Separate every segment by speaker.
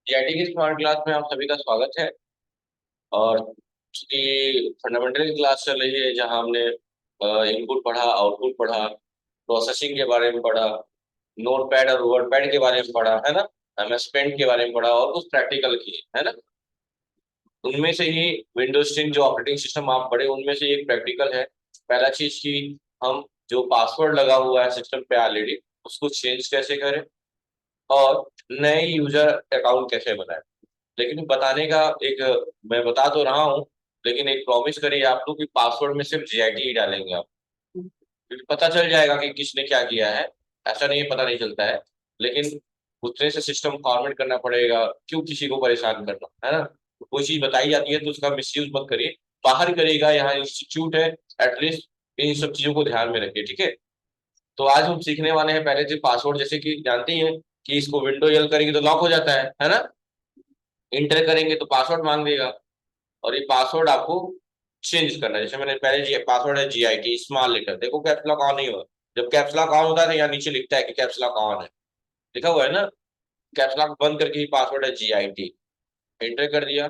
Speaker 1: GIT की smart class में आप सभी का स्वागत है। और उसकी फंडामेंटल की क्लास चल रही है जहां हमने इनपुट पढ़ा, आउटपुट पढ़ा, प्रोसेसिंग के बारे में पढ़ा, नोट पैड और वर्ड पैड के बारे में पढ़ा है ना, एमएस पेंट के बारे में पढ़ा और कुछ प्रैक्टिकल किए है ना। उनमें से ही विंडोज 10 जो ऑपरेटिंग सिस्टम आप पढ़े उनमें से एक प्रैक्टिकल है। पहला चीज की हम जो पासवर्ड लगा हुआ है सिस्टम पे ऑलरेडी उसको चेंज कैसे करें और नए यूजर अकाउंट कैसे बनाए। लेकिन बताने का एक, मैं बता तो रहा हूँ लेकिन एक प्रॉमिस करिए आप लोग कि पासवर्ड में सिर्फ जीआईटी ही डालेंगे आप, क्योंकि पता चल जाएगा कि किसने क्या किया है। ऐसा नहीं है पता नहीं चलता है, लेकिन उतने से सिस्टम फॉर्मेट करना पड़ेगा, क्यों किसी को परेशान करना है ना। कोई चीज बताई जाती है तो उसका मिसयूज मत करिए। बाहर करेगा, यहाँ इंस्टीट्यूट है, एटलीस्ट इन सब चीजों को ध्यान में रखिए, ठीक है। तो आज हम सीखने वाले हैं पहले जो पासवर्ड, जैसे कि जानते ही हैं कि इसको विंडो यल करेंगे तो लॉक हो जाता है ना। इंटर करेंगे तो पासवर्ड मांग देगा और ये पासवर्ड आपको चेंज करना है। जैसे मैंने पहले जी पासवर्ड है जीआईटी स्मॉल लेटर, देखो कैप्स लॉक ऑन नहीं हुआ। जब कैप्स लॉक ऑन होता है तो यहाँ नीचे लिखता है कि कैप्स लॉक ऑन है, लिखा हुआ है ना। कैप्स लॉक बंद करके ही पासवर्ड है जीआईटी, एंटर कर दिया।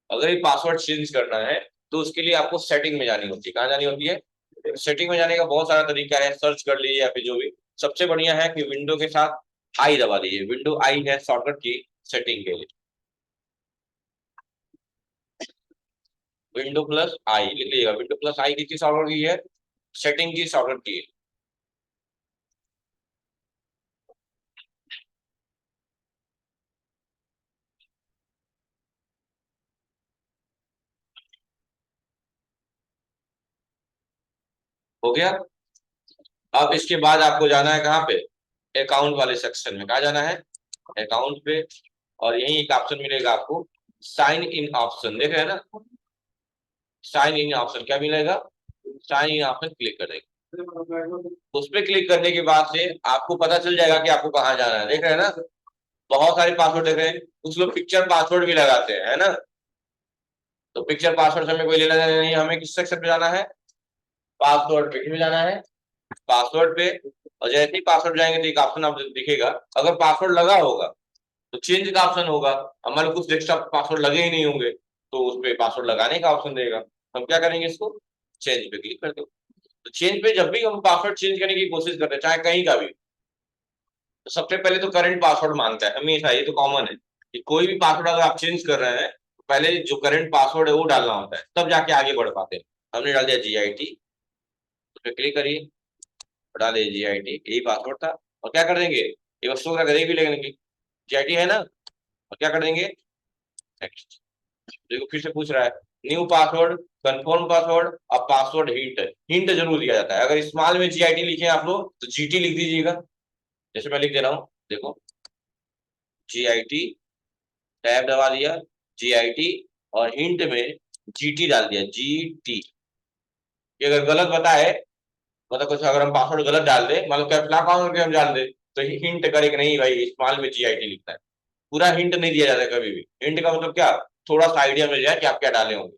Speaker 1: अगर ये पासवर्ड चेंज करना है तो उसके लिए आपको सेटिंग में जानी होती है। कहाँ जानी होती है? सेटिंग में जाने का बहुत सारा तरीका है, सर्च कर लीजिए या फिर जो भी। सबसे बढ़िया है कि विंडो के साथ आई दबा दीजिए। विंडो आई है शॉर्टकट की सेटिंग के लिए। विंडो प्लस आई लिख लीजिएगा। विंडो प्लस आई किसकी शॉर्टकट की है? सेटिंग की शॉर्टकट की है। हो गया। अब इसके बाद आपको जाना है कहाँ पे? अकाउंट वाले सेक्शन में। कहा जाना है? अकाउंट पे। और यही एक ऑप्शन मिलेगा आपको, साइन इन ऑप्शन, देख रहे हैं ना। साइन इन ऑप्शन क्या मिलेगा? साइन इन ऑप्शन क्लिक कर देंगे। उस पर क्लिक करने के बाद से आपको पता चल जाएगा कि आपको कहाँ जाना है, देख रहे हैं ना। बहुत सारे पासवर्ड देख रहे हैं, कुछ लोग पिक्चर पासवर्ड भी लगाते हैं है ना। तो पिक्चर पासवर्ड से हमें कोई लेना देना नहीं है। हमें किस सेक्शन पे जाना है? पासवर्ड पे में जाना है। पासवर्ड पे। और जैसे ही पासवर्ड जाएंगे तो एक ऑप्शन आप दिखेगा। अगर पासवर्ड लगा होगा तो चेंज का ऑप्शन होगा। हमारे कुछ डेस्कटॉप पासवर्ड लगे ही नहीं होंगे तो उस पर पासवर्ड लगाने का ऑप्शन देगा। हम क्या करेंगे? इसको चेंज पे क्लिक कर दो। तो चेंज पे जब भी हम पासवर्ड चेंज करने की कोशिश करते हैं चाहे कहीं का भी, तो सबसे पहले तो करंट पासवर्ड मांगता है हमेशा। ये तो कॉमन है कि कोई भी पासवर्ड अगर आप चेंज कर रहे हैं तो पहले जो करंट पासवर्ड है वो डालना होता है, तब जाके आगे बढ़ पाते हैं। हमने डाल दिया जीआईटी, उस पर क्लिक करिए, डाल दिया जीआईटी, यही पासवर्ड था। और क्या कर देंगे? एक बार शो करेगी भी लेकिन जीआईटी है ना। और क्या कर देंगे? नेक्स्ट। देखो फिर से पूछ रहा है न्यू पासवर्ड, कंफर्म पासवर्ड। अब पासवर्ड हिंट, हिंट जरूर दिया जाता है। अगर स्मॉल में जीआईटी लिखे आप लोग तो जीटी लिख दीजिएगा। जैसे मैं लिख दे रहा हूँ, देखो जीआईटी, टैब दबा दिया, जीआईटी, और हिंट में जीटी डाल दिया, जीटी। ये अगर गलत बताए, मतलब कुछ अगर हम पासवर्ड गलत डाल दे, मान लो कैप्स लॉक ऑन करके हम डाल दे, तो हिंट करे कि नहीं भाई स्मॉल में जीआईटी लिखता है। पूरा हिंट नहीं दिया जाता कभी भी। हिंट का मतलब क्या? थोड़ा सा आइडिया मिल जाए कि आप क्या डाले होंगे।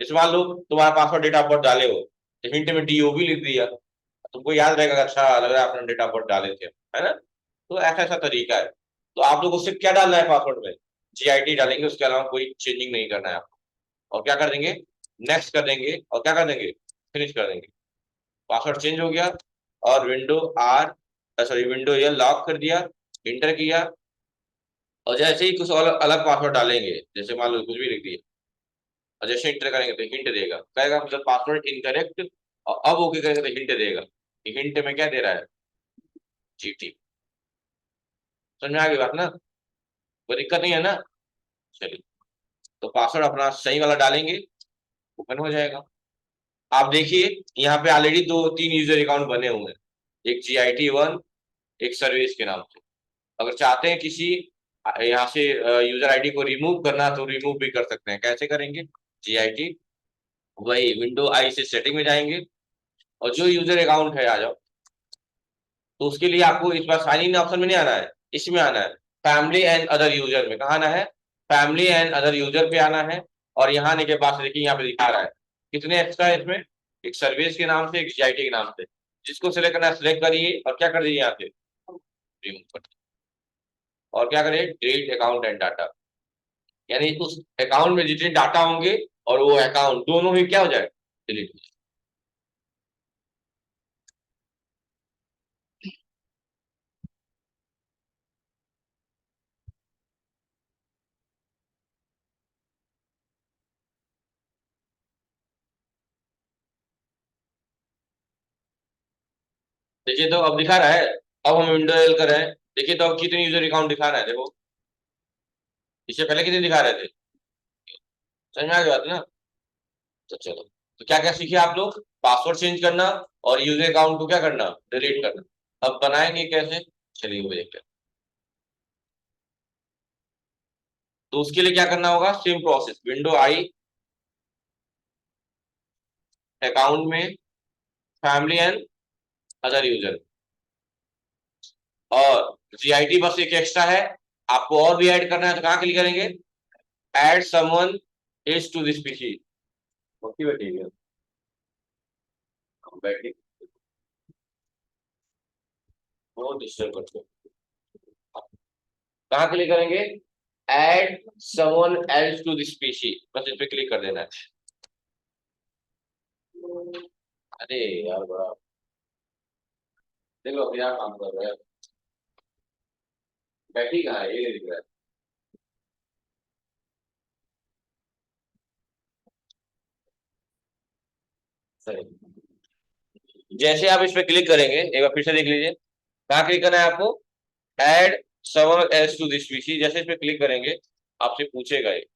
Speaker 1: जैसे मान लो तुम्हारा पासवर्ड डेट ऑफ बर्थ डाले हो तो हिंट में डीओबी लिख दिया, तुमको याद रहेगा कि अच्छा लग रहा है आपने डेट ऑफ बर्थ डाले थे, है ना। तो ऐसा ऐसा तरीका है। तो आप लोग उससे क्या डालना है पासवर्ड में? जीआईटी डालेंगे, उसके अलावा कोई चेंजिंग नहीं करना है आपको। और क्या कर देंगे? नेक्स्ट कर देंगे और क्या कर देंगे? फिनिश कर देंगे। पासवर्ड चेंज हो गया। और विंडो आर, सॉरी विंडो ये लॉक कर दिया, इंटर किया। और जैसे ही कुछ अलग अलग पासवर्ड डालेंगे, जैसे मान लो कुछ भी लिख दिया, और जैसे इंटर करेंगे तो हिंट देगा, कहेगा मतलब पासवर्ड इनकरेक्ट। और अब ओके करेंगे तो हिंट देगा। हिंट में क्या दे रहा है? जीटी। समझ में आ गई बात ना? कोई दिक्कत नहीं है ना। चलिए, तो पासवर्ड अपना सही वाला डालेंगे, ओपन हो जाएगा। आप देखिए यहाँ पे ऑलरेडी दो तीन यूजर अकाउंट बने हुए हैं, एक जीआईटी वन, एक सर्विस के नाम से। अगर चाहते हैं किसी यहाँ से यूजर आईडी को रिमूव करना तो रिमूव भी कर सकते हैं। कैसे करेंगे? जीआईटी, वही विंडो आई से सेटिंग में जाएंगे और जो यूजर अकाउंट है आ जाओ। तो उसके लिए आपको इस बार साइन इन ऑप्शन में नहीं आना है, इसमें आना है फैमिली एंड अदर यूजर में। कहा आना है? फैमिली एंड अदर यूजर पे आना है। और यहाँ आने के बाद देखिए यहाँ पे दिखा रहा है कितने एक्स्ट्रा है इसमें, एक सर्विस के नाम से, एक जीआईटी के नाम से। जिसको सिलेक्ट करना है सिलेक्ट करिए और क्या कर दीजिए यहाँ से रिमूव कर दीजिए। और क्या करें? Delete account and data. यानी उस अकाउंट में जितने डाटा होंगे और वो अकाउंट दोनों ही क्या हो जाए, डिलीट हो जाए। देखिए तो अब दिखा रहा है। अब हम विंडो एल कर रहे हैं। देखिए तो अब कितने यूजर अकाउंट दिखा रहा है, देखो। इससे पहले कितने दिखा रहे थे? समझ में आ गई बात ना? तो चलो, तो क्या क्या सीखे आप लोग? पासवर्ड चेंज करना और यूजर अकाउंट को क्या करना, डिलीट करना। अब बनाएंगे कैसे, चलिए वो देखते हैं। तो उसके लिए क्या करना होगा, सेम प्रोसेस, विंडो आई, अकाउंट में फैमिली एंड अदर यूजर, और जीआईटी बस एक एक्स्ट्रा है। आपको और भी ऐड करना है तो कहाँ क्लिक करेंगे, add someone else to this PC. Okay बैठी है, बैठी, बहुत डिस्टर्ब करते हो। कहाँ क्लिक करेंगे, add someone else to this PC, बस इस पे क्लिक कर देना है। अरे यार बड़ा, देखो अपने आप काम कर रहा है। बैठी कहाँ है, ये दिख रहा है। सही, जैसे आप इस पे क्लिक करेंगे, एक बार फिर से देख लीजिए। कहाँ क्लिक करना है आपको, add someone else to this PC. जैसे इस पे क्लिक करेंगे, आपसे पूछेगा ये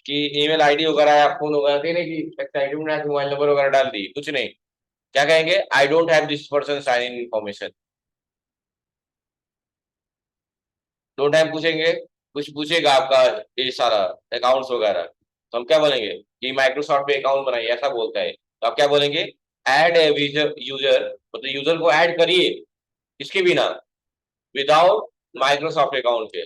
Speaker 1: कि ईमेल आईडी वगैरह या फोन वगैरह देने की, एक्साइटमेंट मोबाइल नंबर वगैरह डाल दी, कुछ नहीं। क्या कहेंगे, I don't have this person sign in information. दो टाइम पूछेंगे, कुछ पूछेगा आपका ये सारा अकाउंट्स वगैरह, तो हम क्या बोलेंगे कि माइक्रोसॉफ्ट पे अकाउंट बनाइए, ऐसा बोलता है। तो आप क्या बोलेंगे, ऐड ए यूजर, मतलब यूजर को ऐड करिए, इसके बिना, विदाउट माइक्रोसॉफ्ट अकाउंट के।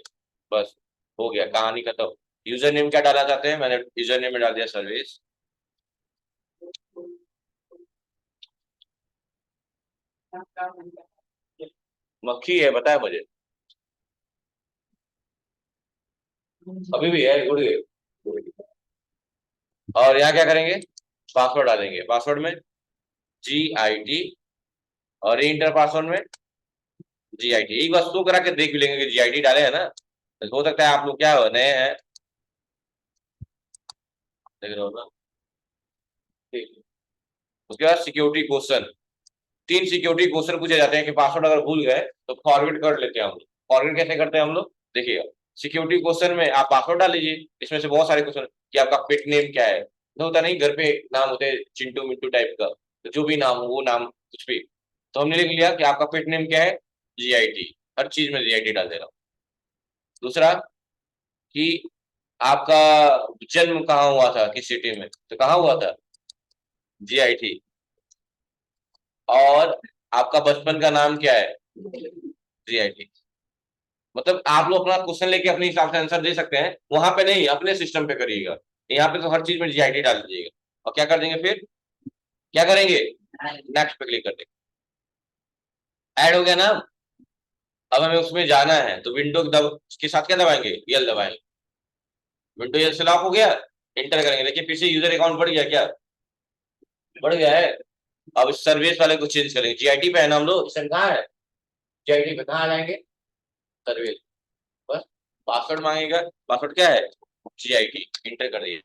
Speaker 1: बस, हो गया, कहानी खत्म। यूजर नेम क्या डालना चाहते हैं, मैंने यूजर नेम में डाल दिया सर्विस। मक्खी है, बताया मुझे, अभी भी है, उड़ गई। और यहाँ क्या करेंगे, पासवर्ड डालेंगे, पासवर्ड में GIT, और इंटर पासवर्ड में GIT। एक बार शो करा के देख भी लेंगे कि GIT डाले है ना, तो हो सकता है आप लोग क्या हो, नए हैं, देख रहे हो ना। ठीक, उसके बाद सिक्योरिटी क्वेश्चन, तीन सिक्योरिटी क्वेश्चन पूछे जाते हैं कि पासवर्ड अगर भूल गए तो फॉरवर्ड कर लेते हैं हम लोग। फॉरवर्ड कैसे करते हैं हम लोग, देखिएगा। सिक्योरिटी क्वेश्चन में आप पासवर्ड डाल लीजिए, इसमें से बहुत सारे क्वेश्चन कि आपका पेट नेम क्या है, तो होता नहीं घर पे नाम होते हैं चिंटू मिंटू टाइप का, तो जो भी नाम हो वो नाम कुछ भी, तो हमने लिख लिया कि आपका पेट नेम क्या है, GIT, हर चीज में GIT डाल देना। दूसरा कि आपका जन्म कहाँ हुआ था, किस सिटी में, तो कहाँ हुआ था, GIT। और आपका बचपन का नाम क्या है, GIT। मतलब आप लोग अपना क्वेश्चन लेके अपने हिसाब से आंसर दे सकते हैं, वहां पे नहीं, अपने सिस्टम पे करिएगा। यहाँ पे तो हर चीज में GIT डाल दीजिएगा। और क्या कर देंगे फिर, क्या करेंगे, नेक्स्ट पे क्लिक कर देंगे। ऐड हो गया ना। अब हमें उसमें जाना है तो विंडो दब के साथ क्या दबाएंगे, यल दबाएंगे। विंडो यल से लॉक हो गया, इंटर करेंगे, देखिए फिर से यूजर अकाउंट बढ़ गया क्या, बढ़ गया है। अब इस सर्विस वाले को चेंज करेंगे, GIT पे है ना हम लोग, इस कहाँ है, GIT पे कहाँ जाएंगे, सर्विस, बस। पासवर्ड मांगेगा, पासवर्ड क्या है, GIT, इंटर कर दिए।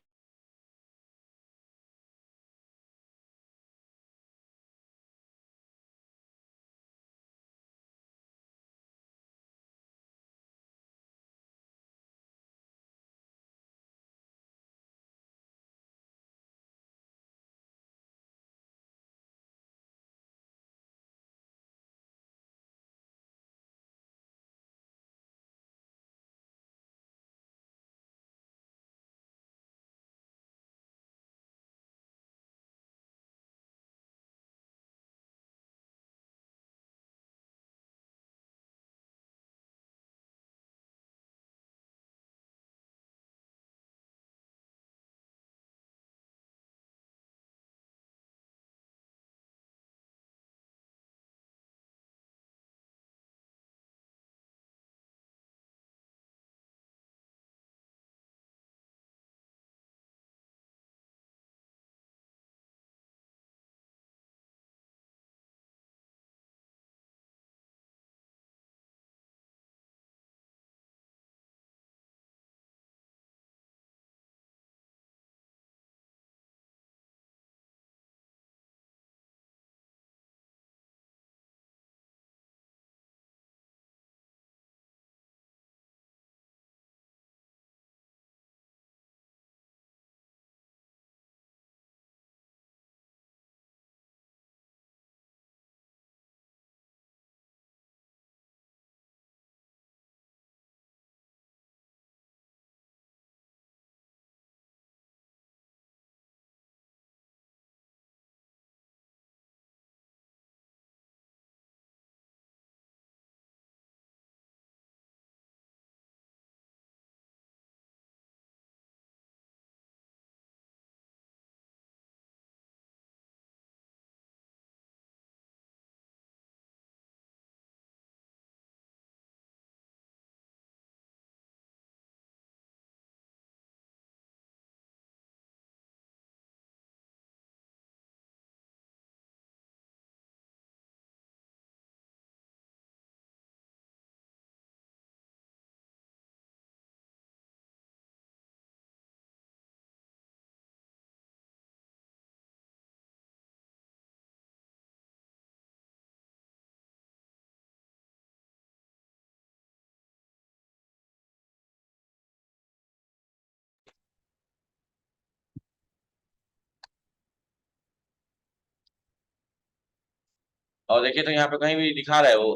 Speaker 1: और देखिए तो यहाँ पे कहीं भी दिखा रहा है वो,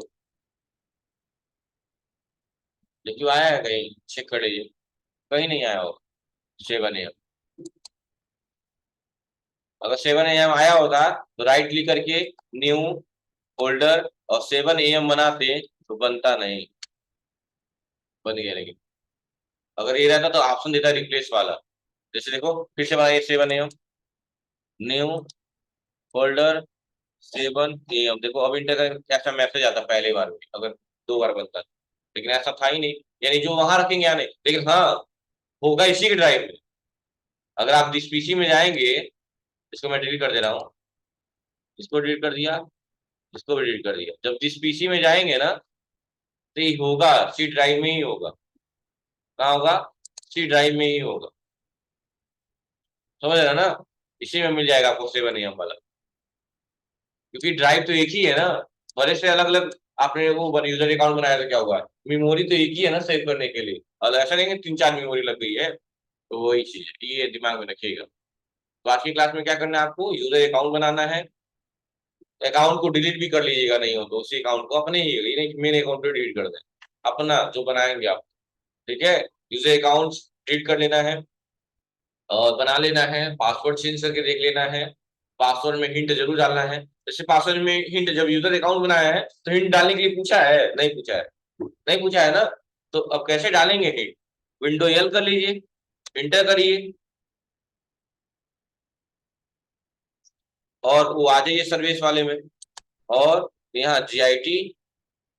Speaker 1: लेकिन आया है कहीं, चेक कर लीजिए, कहीं नहीं आया वो 7 AM। अगर 7 AM आया होता तो राइट क्लिक करके न्यू फोल्डर और 7 AM बनाते तो बनता नहीं, बन गया। लेकिन अगर ये रहता तो ऑप्शन देता रिप्लेस वाला। जैसे देखो फिर से बनाइए 7 AM, न्यू फोल्डर 7 AM, देखो अब इंटर का ऐसा मैसेज आता पहले बार में, अगर 2 बार बनता। लेकिन ऐसा था ही नहीं, यानी जो वहां रखेंगे आने, लेकिन हाँ होगा इसी के ड्राइव में। अगर आप जिस पीसी में जाएंगे, इसको मैं डिलीट कर दे रहा हूँ, इसको डिलीट कर दिया, इसको भी डिलीट कर दिया, जब जिस पीसी में जाएंगे ना तो ये होगा सी ड्राइव में ही होगा। कहाँ होगा? सी ड्राइव में ही होगा, समझ रहे ना? इसी में मिल जाएगा आपको 7 AM वाला, क्योंकि ड्राइव तो एक ही है ना, भले से अलग अलग आपने वो यूजर अकाउंट बनाया तो क्या हुआ, मेमोरी तो एक ही है ना सेव करने के लिए, और ऐसा नहीं है 3-4 मेमोरी लग गई है। तो वही चीज है, ये दिमाग में रखिएगा। तो आज की क्लास में क्या करना है आपको, यूजर अकाउंट बनाना है। अकाउंट को डिलीट भी कर लीजिएगा, नहीं हो तो उसी अकाउंट को अपने ही, ये नहीं मेन अकाउंट पे डिलीट कर दें, अपना जो बनाएंगे आप। ठीक है, यूजर अकाउंट डिलीट कर लेना है और बना लेना है, पासवर्ड चेंज करके देख लेना है। पासवर्ड में हिंट जरूर डालना है। जैसे पासवर्ड में हिंट, जब यूजर अकाउंट बनाया है तो हिंट डालने के लिए पूछा है, नहीं पूछा है? नहीं पूछा है ना, तो अब कैसे डालेंगे हिंट? विंडो एल कर लीजिए, इंटर करिए, और वो आ जाइए सर्विस वाले में, और यहाँ GIT,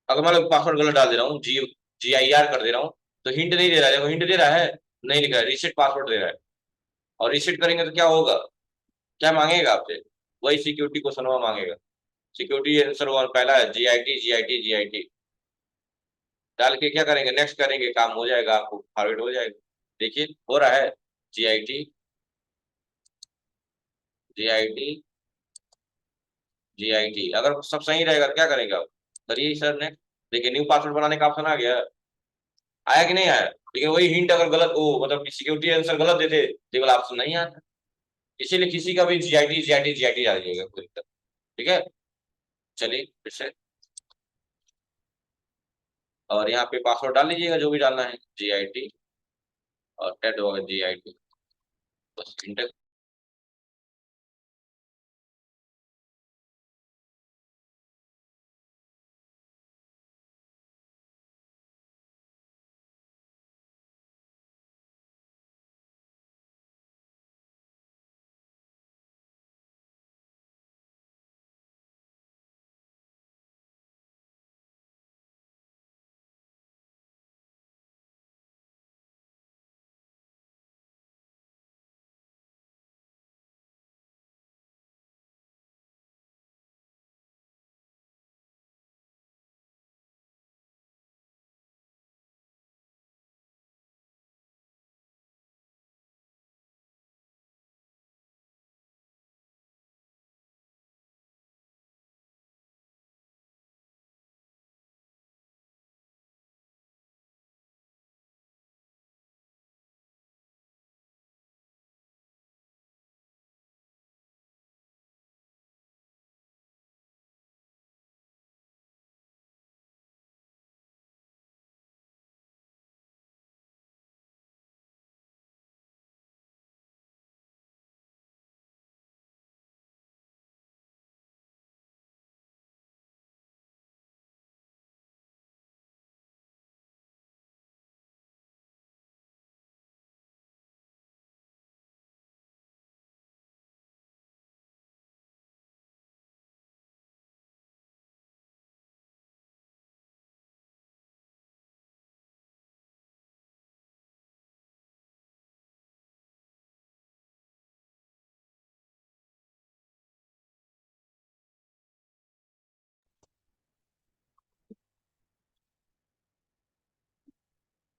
Speaker 1: अगर मान लो पासवर्ड गलत डाल दे रहा हूँ, GIR कर दे रहा हूँ, तो हिंट नहीं दे रहा है, देखो हिंट दे रहा है, नहीं लिखा है, रीसेट पासवर्ड दे रहा है। और रीसेट करेंगे तो क्या होगा, क्या मांगेगा आपसे? वही सिक्योरिटी क्वेश्चन मांगेगा। सिक्योरिटी आंसर वन पहला है GIT डाल के क्या करेंगे, नेक्स्ट करेंगे, काम हो जाएगा, आपको फॉरवर्ड हो जाएगा। देखिए हो रहा है, GIT GIT, अगर सब सही रहेगा तो क्या करेंगे आप, करिए सर नेक्स्ट। देखिए न्यू पासवर्ड बनाने का ऑप्शन आ गया, आया कि नहीं आया? लेकिन वही हिंट अगर गलत हो, मतलब सिक्योरिटी आंसर गलत देते तो ये वाला ऑप्शन नहीं आता। इसीलिए किसी का भी GIT आ जाइएगा, कोई दिक्कत। ठीक है, चलिए फिर से, और यहाँ पे पासवर्ड डाल लीजिएगा जो भी डालना है, GIT और टेट होगा GIT, बस इंटर।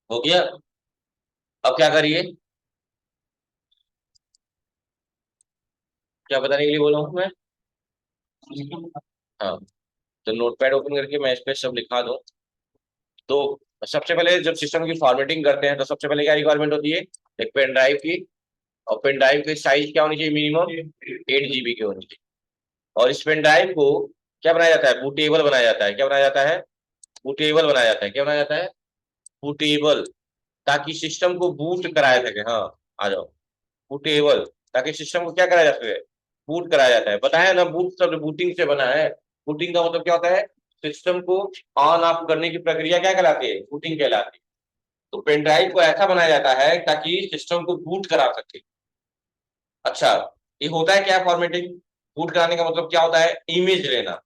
Speaker 1: हो गया, अब क्या करिए, क्या बताने के लिए बोला हूँ मैं? हाँ, तो नोटपैड ओपन करके मैं इस पे सब लिखा दूं। तो सबसे पहले जब सिस्टम की फॉर्मेटिंग करते हैं तो सबसे पहले क्या रिक्वायरमेंट होती है, एक पेन ड्राइव की। और पेन ड्राइव की साइज क्या होनी चाहिए, मिनिमम 8 GB की होनी चाहिए। और इस पेन ड्राइव को क्या बनाया जाता है, बूटेबल बनाया जाता है। क्या बनाया जाता है, बूटेबल बनाया जाता है। क्या बनाया जाता है, बूटेबल, ताकि सिस्टम को बूट कराया सके। हाँ, आ जाओ, बूटेबल, ताकि सिस्टम को क्या कराया जा सके, बूट कराया जाता है। बताया ना, बूट शब्द बूटिंग से बना है। बूटिंग का मतलब क्या होता है, सिस्टम को ऑन ऑफ करने की प्रक्रिया क्या कहलाती है, बूटिंग कहलाती है। तो पेन ड्राइव को ऐसा बनाया जाता है ताकि सिस्टम को बूट करा सके। अच्छा, ये होता है क्या फॉर्मेटिंग, बूट कराने का मतलब क्या होता है, इमेज लेना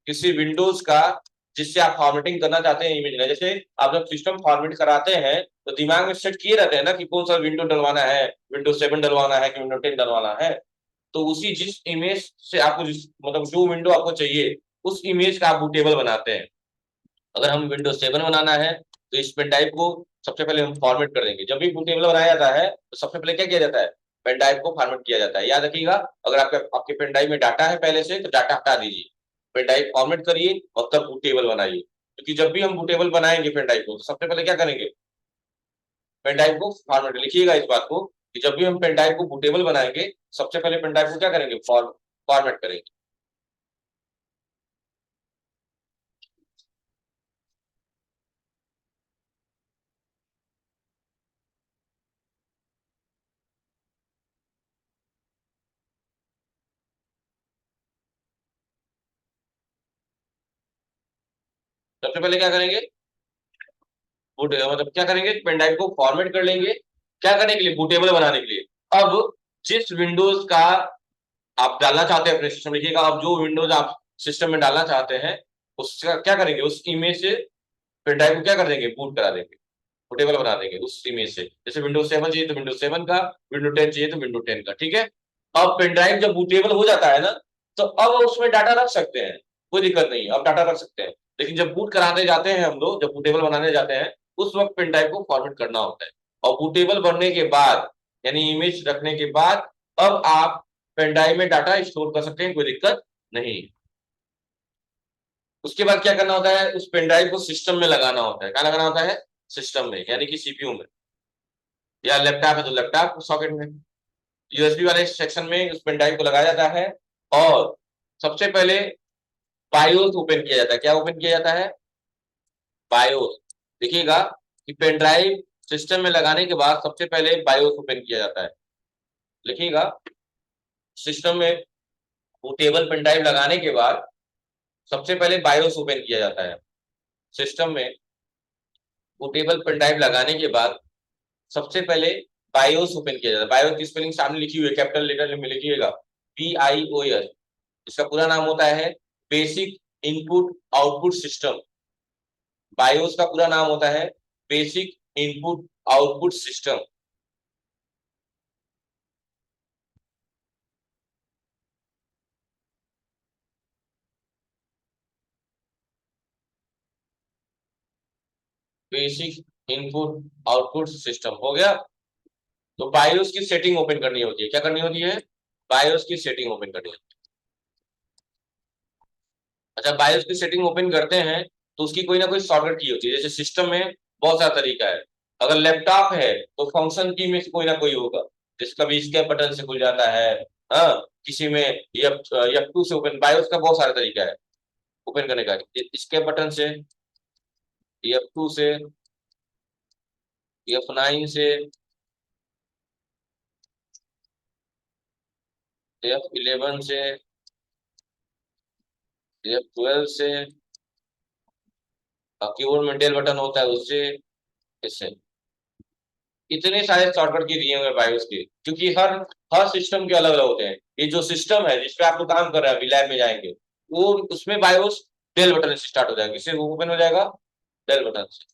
Speaker 1: किसी विंडोज का, जिससे आप फॉर्मेटिंग करना चाहते हैं, इमेज लेना। जैसे आप जब सिस्टम फॉर्मेट कराते हैं तो दिमाग में सेट किए रहते हैं ना कि कौन सा विंडो डलवाना है, विंडो 7 डलवाना है कि विंडो 10 डलवाना है। तो उसी जिस इमेज से आपको जिस मतलब जो विंडो आपको चाहिए, उस इमेज का आप बूटेबल बनाते हैं। अगर हम विंडोज 7 बनाना है तो इस पेन ड्राइव को सबसे पहले हम फॉर्मेट कर देंगे। जब भी बूटेबल बनाया जाता है तो सबसे पहले क्या किया जाता है, पेन ड्राइव को फॉर्मेट किया जाता है। याद रखिएगा, अगर आपके पेन ड्राइव में डाटा है पहले से, तो डाटा हटा दीजिए, पेन ड्राइव फॉर्मेट करिए और तब बूटेबल बनाइए। क्योंकि जब भी हम बूटेबल बनाएंगे पेन ड्राइव को, तो सबसे पहले क्या करेंगे, पेन ड्राइव को फॉर्मेट, लिखिएगा इस बात को कि जब भी हम पेन ड्राइव को बूटेबल बनाएंगे, सबसे पहले पेन ड्राइव को क्या करेंगे, फॉर्मेट करेंगे। सबसे पहले क्या करेंगे, बूट मतलब क्या करेंगे, पेन ड्राइव को फॉर्मेट कर लेंगे। क्या करने के लिए, बूटेबल बनाने के लिए। अब जिस विंडोज का आप डालना चाहते हैं अपने सिस्टम, लिखिएगा, अब जो विंडोज आप सिस्टम में डालना चाहते हैं, उसका क्या करेंगे, उस इमेज से पेन ड्राइव को क्या कर देंगे, बूट करा देंगे, बूटेबल बना देंगे उस इमेज से। जैसे विंडोज 7 चाहिए तो विंडोज 7 का, विंडो 10 चाहिए तो विंडो 10 का, ठीक है। अब पेन ड्राइव जब बूटेबल हो जाता है ना, तो अब उसमें डाटा रख सकते हैं, कोई दिक्कत नहीं है, अब डाटा रख सकते हैं। लेकिन जब बूट कराने जाते हैं हम लोग, जब बूटेबल बनाने जाते हैं, उस वक्त पेन ड्राइव को फॉर्मेट करना होता है। और बूटेबल बनने के बाद, यानी इमेज रखने के बाद, अब आप पेन ड्राइव में डाटा स्टोर कर सकते हैं, कोई दिक्कत नहीं। उसके बाद क्या करना होता है, उस पेन ड्राइव को सिस्टम में लगाना होता है। क्या लगाना होता है, सिस्टम में, यानी कि सीपीयू में, या लैपटॉप है तो लैपटॉप सॉकेट में, यूएसबी वाले सेक्शन में उस पेन ड्राइव को लगाया जाता है। और सबसे पहले बायोस ओपन किया जाता है। क्या ओपन किया जाता है, बायोस। देखिएगा कि पेन ड्राइव सिस्टम में लगाने के बाद सबसे पहले बायोस ओपन किया जाता है। लिखिएगा, सिस्टम में बूटेबल पेन ड्राइव लगाने के बाद सबसे पहले बायोस ओपन किया जाता है। सिस्टम में बूटेबल पेन ड्राइव लगाने के बाद सबसे पहले बायोस ओपन किया जाता है। बायोस की स्पेलिंग सामने लिखी हुई है, कैपिटल लेटर में लिखिएगा, BIOS। इसका पूरा नाम होता है basic input output system. BIOS का पूरा नाम होता है basic input output system. Basic input output system हो गया। तो बायोस की सेटिंग ओपन करनी होती है। क्या करनी होती है, बायोस की सेटिंग ओपन करनी होती है। अच्छा, बायोस की सेटिंग ओपन करते हैं तो उसकी कोई ना कोई शॉर्टकट की होती है। जैसे सिस्टम में बहुत सारा तरीका है, अगर लैपटॉप है तो फंक्शन की में से कोई ना कोई होगा, जिसका भी escape बटन से खुल जाता है। हाँ, किसी में F2 से ओपन, बायोस का बहुत सारा तरीका है ओपन करने का, escape बटन से, F2 से, F9 से, F11 से, F12 से, कीबोर्ड में डेल बटन होता है उससे, इससे। इतने सारे शॉर्टकट की दिए हुए बायोस के, क्योंकि हर हर सिस्टम के अलग अलग होते हैं। ये जो सिस्टम है जिसपे आप लोग काम कर रहे हैं, अभी लैब में जाएंगे, वो उसमें बायोस डेल बटन से स्टार्ट हो जाएगा, किससे ओपन हो जाएगा, डेल बटन से।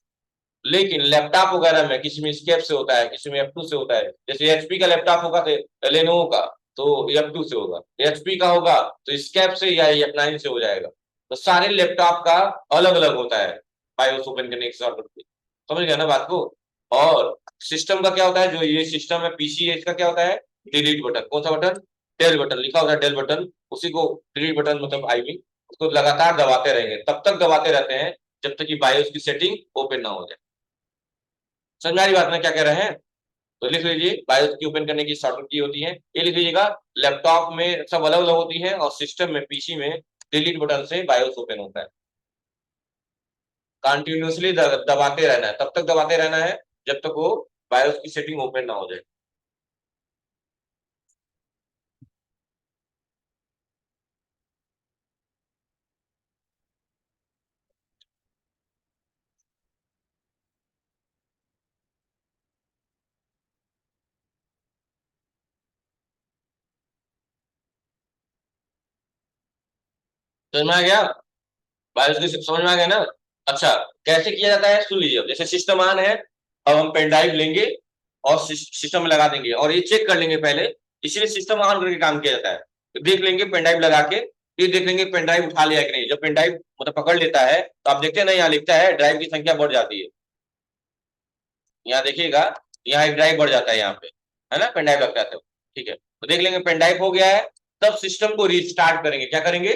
Speaker 1: लेकिन लैपटॉप वगैरह में किसी में स्केप से होता है, किसी में F2 से होता है। जैसे HP का लैपटॉप होगा तो लेनोवो का, तो F2 से होगा। HP का होगा तो स्केप से या F9 से हो जाएगा। तो सारे लैपटॉप का अलग अलग होता है बायोस ओपन करने के शॉर्टकट। समझ गया ना बात को। और सिस्टम का क्या होता है, जो ये सिस्टम है पीसी है, इसका क्या होता है, डिलीट बटन। कौन सा बटन, डेल बटन लिखा होता है, डेल बटन। उसी को डिलीट बटन मतलब आई मीन, उसको लगातार दबाते रहेंगे, तब तक दबाते रहते हैं जब तक कि बायोस की सेटिंग ओपन ना हो जाए। समझ में आ रही बात में क्या कह रहे हैं। तो लिख लीजिए, बायोस की ओपन करने की शॉर्टकट की होती है, ये लिख लीजिएगा। लैपटॉप में सब अलग अलग होती है और सिस्टम में, पीसी में डिलीट बटन से बायोस ओपन होता है। कंटिन्यूअसली दबाते रहना है, तब तक दबाते रहना है जब तक वो बायोस की सेटिंग ओपन ना हो जाए। समझ में आ गया? बायोस की समझ में आ गया ना? अच्छा, कैसे किया जाता है सुन लीजिए। अब जैसे सिस्टम ऑन है, अब हम पेन ड्राइव लेंगे और सिस्टम में लगा देंगे, और ये चेक कर लेंगे पहले, इसलिए सिस्टम ऑन करके काम किया जाता है। तो देख लेंगे पेन ड्राइव लगा के, फिर देख लेंगे पेन ड्राइव उठा लिया कि नहीं। जब पेन ड्राइव मतलब पकड़ लेता है तो आप देखते हैं ना, यहाँ लिखता है ड्राइव की संख्या बढ़ जाती है। यहाँ देखिएगा, यहाँ एक ड्राइव बढ़ जाता है यहाँ पे, है ना, पेन ड्राइव लगता है। ठीक है, तो देख लेंगे पेन ड्राइव हो गया है। तब सिस्टम को रिस्टार्ट करेंगे। क्या करेंगे?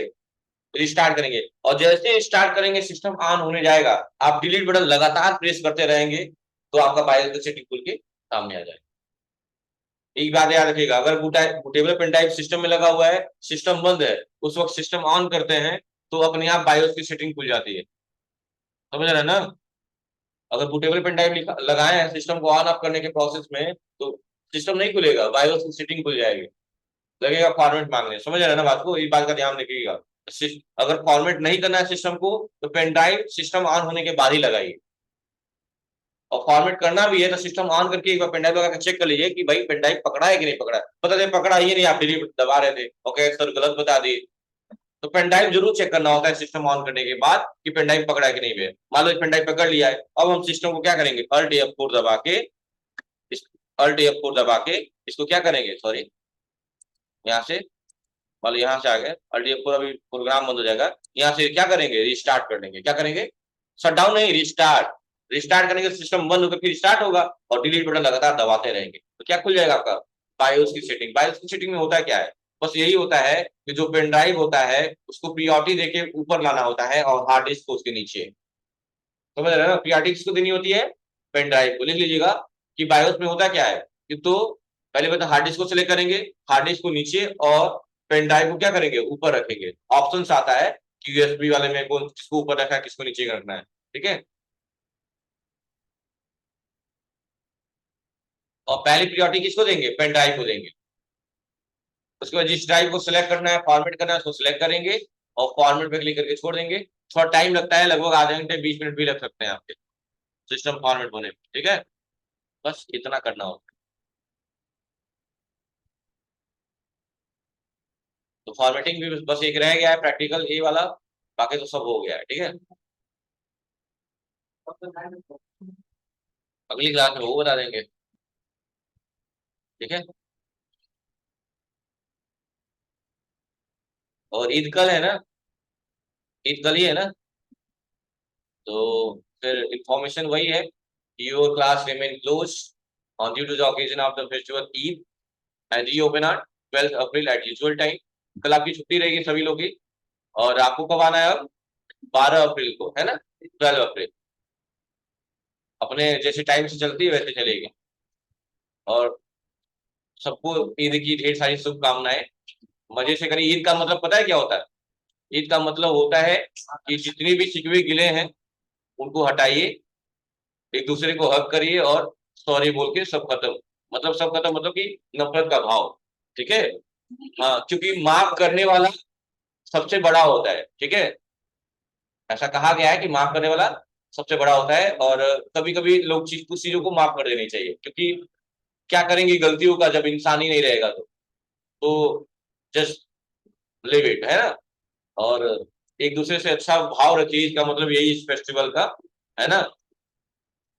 Speaker 1: रिस्टार्ट करेंगे। और जैसे स्टार्ट करेंगे सिस्टम ऑन होने जाएगा, आप डिलीट बटन लगातार प्रेस करते रहेंगे तो आपका बायोस सेटिंग खुल के सामने आ जाएगा। एक बात याद रखिएगा, अगर बूटेबल पेन ड्राइव सिस्टम में लगा हुआ है, सिस्टम बंद है, उस वक्त सिस्टम ऑन करते हैं तो अपने आप बायोस की सेटिंग खुल जाती है। समझ रहे हैं ना? अगर बूटेबल पेन ड्राइव लगाए हैं सिस्टम को ऑन ऑफ करने के प्रोसेस में, तो सिस्टम नहीं खुलेगा, बायोस की सेटिंग खुल जाएगी। लगेगा फॉर्मेट मांगने। समझ रहे हैं ना बात को? इस बात का ध्यान रखिएगा। अगर फॉर्मेट नहीं करना है सिस्टम को, तो पेन ड्राइव सिस्टम ऑन होने के बाद ही लगाइए। और फॉर्मेट करना भी है तो सिस्टम ऑन करके एक बार पेन ड्राइव लगा के चेक कर लीजिए कि भाई पेन ड्राइव पकड़ा है कि नहीं पकड़ा है। पता चले पकड़ा ही नहीं, आप डिलीट दबा रहे थे, ओके सर गलत बता दिए। तो पेन ड्राइव जरूर चेक करना होता है सिस्टम ऑन करने के बाद कि पेन ड्राइव पकड़ा है कि नहीं है। मान लो पेन ड्राइव पकड़ लिया है, अब हम सिस्टम को क्या करेंगे, अल्ट F4 दबा के, इस अल्ट F4 दबा के इसको क्या करेंगे, सॉरी, यहाँ से, मान लो यहाँ से आ गए, अल्ट F4, अभी प्रोग्राम बंद हो जाएगा। यहाँ से क्या करेंगे, रिस्टार्ट कर देंगे। क्या करेंगे? शट डाउन नहीं, रिस्टार्ट। रिस्टार्ट करेंगे तो सिस्टम बंद होकर फिर स्टार्ट होगा, और डिलीट बटन लगातार दबाते रहेंगे तो क्या खुल जाएगा आपका बायोस की सेटिंग। बायोस की सेटिंग में होता क्या है, बस यही होता है कि जो पेन ड्राइव होता है उसको प्रियोरिटी देके ऊपर लाना होता है, और हार्ड डिस्क को उसके नीचे। समझ रहे हैं ना? प्रियोरिटी किसको देनी होती है, पेन ड्राइव को। लिख लीजिएगा कि बायोस में होता क्या है कि, तो पहले बता, हार्ड डिस्क को सिलेक्ट करेंगे, हार्ड डिस्क को नीचे, और पेन ड्राइव को क्या करेंगे, ऊपर रखेंगे। ऑप्शन आता है कि यूएसबी वाले में कौन किसको ऊपर रखना है, किसको नीचे रखना है। ठीक है, और पहली प्रियोरिटी किसको देंगे, पेन ड्राइव को देंगे। उसके बाद जिस ड्राइव को सिलेक्ट करना है, फॉर्मेट करना है, उसको सिलेक्ट करेंगे और फॉर्मेट पे क्लिक करके छोड़ देंगे। थोड़ा टाइम लगता है, लगभग आधे घंटे 20 मिनट भी लग सकते हैं आपके सिस्टम फॉर्मेट होने में। ठीक है, बस इतना करना होता है। तो फॉर्मेटिंग भी बस एक रह गया है प्रैक्टिकल ए वाला, बाकी तो सब हो गया है। ठीक है, अगली क्लास में वो बता देंगे। ठीक है, और ईद कल है ना? ईद कल ही है ना? तो फिर इंफॉर्मेशन वही है, your class remain close on due to the occasion of the festival Eid, and reopen on 12 April at usual time. कल आपकी छुट्टी रहेगी सभी लोग की। और आपको कब आना है अब, 12 अप्रैल को, है ना, 12 अप्रैल। अपने जैसे टाइम से चलती है वैसे चलेगी। और सबको ईद की ढेर सारी शुभकामनाएं। मजे से करिए। ईद का मतलब पता है क्या होता है? ईद का मतलब होता है कि जितनी भी शिकवे गिले हैं उनको हटाइए, एक दूसरे को हक करिए, और सॉरी बोल के सब खत्म। मतलब सब खत्म मतलब कि नफरत का भाव। ठीक है, हाँ, क्योंकि माफ करने वाला सबसे बड़ा होता है। ठीक है, ऐसा कहा गया है कि माफ करने वाला सबसे बड़ा होता है। और कभी कभी लोग कुछ चीजों को माफ कर देनी चाहिए, क्योंकि क्या करेंगे गलतियों का जब इंसान ही नहीं रहेगा तो जस्ट लिव इट, है ना। और एक दूसरे से अच्छा भाव रखिए, इसका मतलब यही इस फेस्टिवल का, है ना।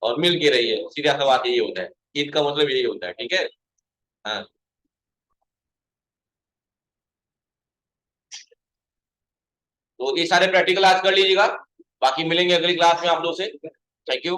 Speaker 1: और मिल के रहिए, सीधा सा बात यही होता है। ईद का मतलब यही होता है। ठीक है, हाँ। तो ये सारे प्रैक्टिकल आज कर लीजिएगा, बाकी मिलेंगे अगली क्लास में आप लोग से। Thank you.